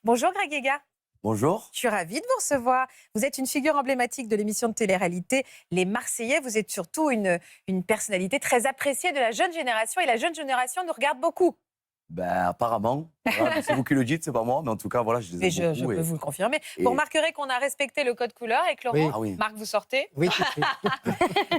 Bonjour Greg Guéga. Bonjour. Je suis ravie de vous recevoir. Vous êtes une figure emblématique de l'émission de télé-réalité Les Marseillais. Vous êtes surtout une personnalité très appréciée de la jeune génération et la jeune génération nous regarde beaucoup. Ben, apparemment, voilà, c'est vous qui le dites, c'est pas moi, mais en tout cas, voilà, je les Mais aime je beaucoup. peux vous le confirmer. et- Vous remarquerez qu'on a respecté le code couleur avec Laurent. Oui. Ah oui. Marc, vous sortez. Oui, tout de suite.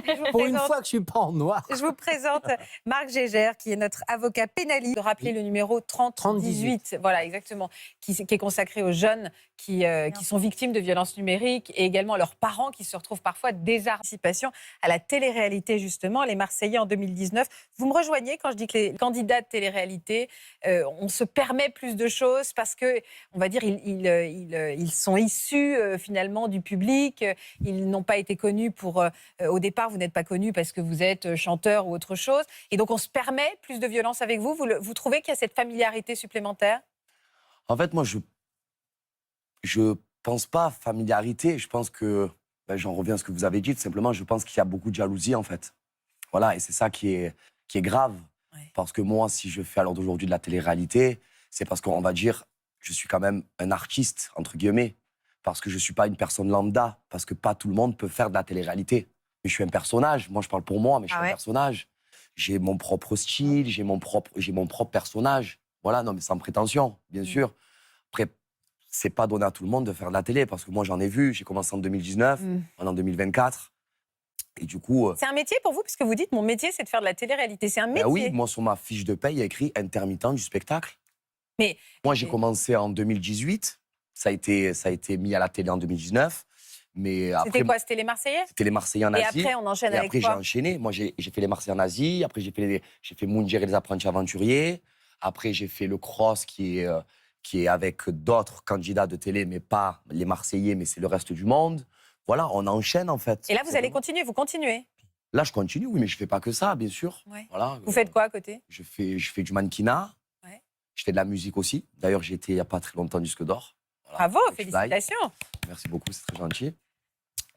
Je vous Pour une présente- fois que je suis pas en noir. Je vous présente Marc Gégère, qui est notre avocat pénaliste. De rappeler le numéro 3018, voilà, exactement, qui est consacré aux jeunes qui sont victimes de violences numériques et également à leurs parents qui se retrouvent parfois désarmés. Participation à la télé-réalité, justement, Les Marseillais en 2019. Vous me rejoignez quand je dis que les candidats de télé-réalité, on se permet plus de choses parce que, on va dire, ils sont issus finalement du public. Ils n'ont pas été connus pour... au départ, vous n'êtes pas connu parce que vous êtes chanteur ou autre chose. Et donc, on se permet plus de violence avec vous. Vous trouvez qu'il y a cette familiarité supplémentaire? En fait, moi, je pense pas à familiarité. Je pense que, ben, j'en reviens à ce que vous avez dit, tout simplement, je pense qu'il y a beaucoup de jalousie, en fait. Voilà, et c'est ça qui est grave. Ouais. Parce que moi, si je fais à l'heure d'aujourd'hui de la télé-réalité, c'est parce qu'on va dire, je suis quand même un artiste, entre guillemets. Parce que je suis pas une personne lambda. Parce que pas tout le monde peut faire de la télé-réalité. Mais je suis un personnage. Moi, je parle pour moi, mais je suis un personnage. J'ai mon propre style, j'ai mon propre personnage. Voilà, non, mais sans prétention, bien sûr. Après, c'est pas donné à tout le monde de faire de la télé, parce que moi, j'en ai vu. J'ai commencé en 2019, en 2024. Et du coup... C'est un métier pour vous, puisque vous dites, mon métier, c'est de faire de la télé-réalité. C'est un métier. ben oui, moi, sur ma fiche de paye, il y a écrit intermittent du spectacle. Mais Moi, j'ai commencé en 2018. Ça a été mis à la télé en 2019. Mais après, c'était quoi? C'était Les Marseillais? c'était les Marseillais en Et Asie. après, on enchaîne Et avec après, j'ai quoi? enchaîné. Moi, j'ai fait les Marseillais en Asie. Après, j'ai fait Moundir et les apprentis aventuriers. Après, j'ai fait le cross qui est avec d'autres candidats de télé, mais pas les Marseillais, mais c'est le reste du monde. Voilà, on enchaîne, en fait. Et là, vous allez continuer, vous continuez. Là, je continue, oui, mais je fais pas que ça, bien sûr. Ouais. Voilà, Vous faites quoi à côté? je fais du mannequinat. Ouais. Je fais de la musique aussi. D'ailleurs, j'ai été il n'y a pas très longtemps disque d'or. Voilà, Bravo, avec Fly. félicitations. Merci beaucoup, c'est très gentil.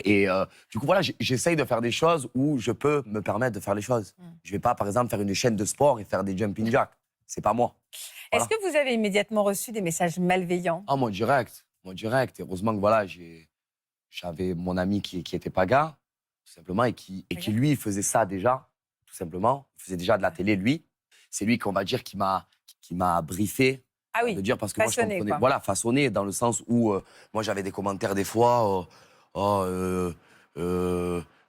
Et du coup, voilà, j'essaye de faire des choses où je peux me permettre de faire les choses. Je vais pas, par exemple, faire une chaîne de sport et faire des jumping jacks. C'est pas moi. Voilà. Est-ce que vous avez immédiatement reçu des messages malveillants? Ah, moi, direct. Moi, direct. Et heureusement que, voilà, j'avais mon ami qui était paga, tout simplement, et qui, lui, faisait ça déjà, tout simplement. Il faisait déjà de la télé, lui. C'est lui qu'on va dire qui m'a briefé. Ah oui, De dire, parce que façonné, moi, je comprenais. quoi. Voilà, façonné, dans le sens où moi, j'avais des commentaires des fois.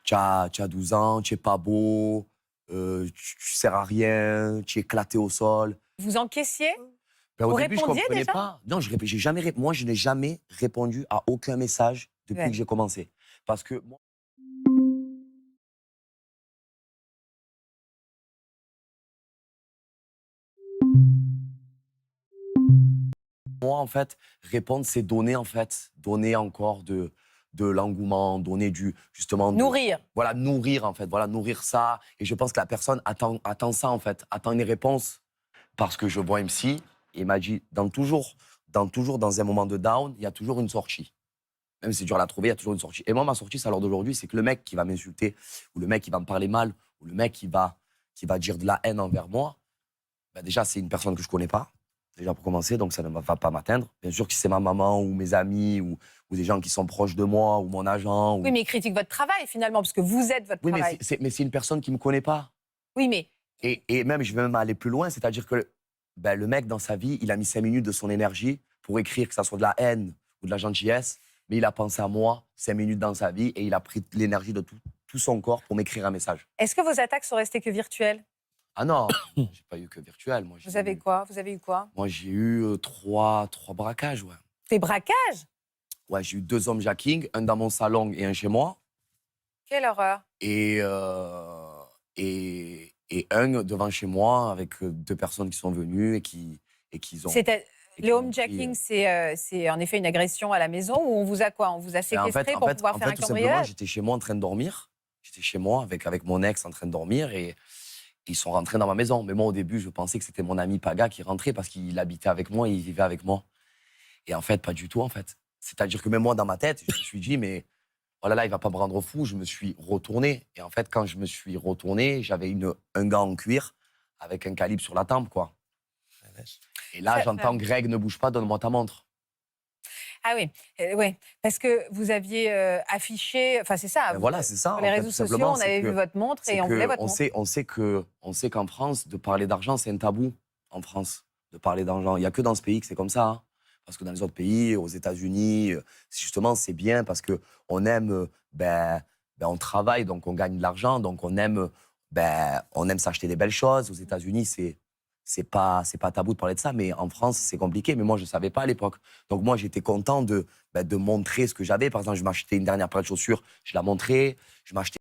Tu as 12 ans, tu es pas beau, tu sers à rien, tu es éclaté au sol. Vous encaissiez? Ben, au Vous début, je répondiez comprenais déjà? pas. Non, moi, je n'ai jamais répondu à aucun message depuis Ouais. que j'ai commencé. Parce que moi, en fait, répondre, c'est donner, en fait, donner encore de l'engouement, donner justement... Nourrir. Voilà, nourrir, en fait, voilà, nourrir ça. Et je pense que la personne attend ça, en fait, attend une réponse. Parce que je vois MC, il m'a dit, toujours dans un moment de down, il y a toujours une sortie. Même si c'est dur à la trouver, il y a toujours une sortie. Et moi, ma sortie, c'est à l'heure d'aujourd'hui, c'est que le mec qui va m'insulter, ou le mec qui va me parler mal, ou le mec qui va dire de la haine envers moi, ben déjà, c'est une personne que je connais pas, déjà pour commencer, donc ça ne va pas m'atteindre. Bien sûr que si c'est ma maman, ou mes amis, ou des gens qui sont proches de moi, ou mon agent... Oui, mais il critique votre travail, finalement, parce que vous êtes votre Oui, travail. mais c'est une personne qui me connaît pas. Oui, mais... Et même, je vais même aller plus loin, c'est-à-dire que ben, le mec, dans sa vie, il a mis 5 minutes de son énergie pour écrire, que ça soit de la haine ou de la gentillesse, mais il a pensé à moi 5 minutes dans sa vie et il a pris l'énergie de tout son corps pour m'écrire un message. Est-ce que vos attaques sont restées que virtuelles? Ah non, j'ai pas eu que virtuel. Moi, Vous avez quoi? Vous avez eu quoi? Moi, j'ai eu trois braquages, ouais. Des braquages? Ouais, j'ai eu 2 hommes jacking, un dans mon salon et un chez moi. Quelle horreur. Et un devant chez moi avec 2 personnes qui sont venues et qui ont... Le homejacking, c'est en effet une agression à la maison ou on vous a quoi? On vous a séquestré pour pouvoir faire un tout simplement, cambriolage? j'étais chez moi en train de dormir. J'étais chez moi avec mon ex en train de dormir et ils sont rentrés dans ma maison. Mais moi, au début, je pensais que c'était mon ami Paga qui rentrait parce qu'il habitait avec moi et il vivait avec moi. Et en fait, pas du tout, en fait. C'est-à-dire que même moi, dans ma tête, je me suis dit, mais oh là là, il va pas me rendre fou. Je me suis retourné. Et en fait, quand je me suis retourné, j'avais un gant en cuir avec un calibre sur la tempe, quoi. Et là, j'entends Greg, ne bouge pas, donne-moi ta montre. Ah oui, ouais, parce que vous aviez affiché, enfin c'est ça, Ben voilà, c'est ça. sur En les fait, réseaux tout sociaux, simplement, on avait vu votre montre c'est et on voulait que votre montre. on sait qu'en France, de parler d'argent, c'est un tabou. En France, de parler d'argent. Il n'y a que dans ce pays que c'est comme ça, hein. Parce que dans les autres pays, aux États-Unis, justement, c'est bien parce que on aime, on travaille, donc on gagne de l'argent, donc on aime s'acheter des belles choses. Aux États-Unis, c'est pas tabou de parler de ça, mais en France, c'est compliqué. Mais moi, je savais pas à l'époque. Donc moi, j'étais content de montrer ce que j'avais. Par exemple, je m'achetais une dernière paire de chaussures, je la montrais. Je m'achetais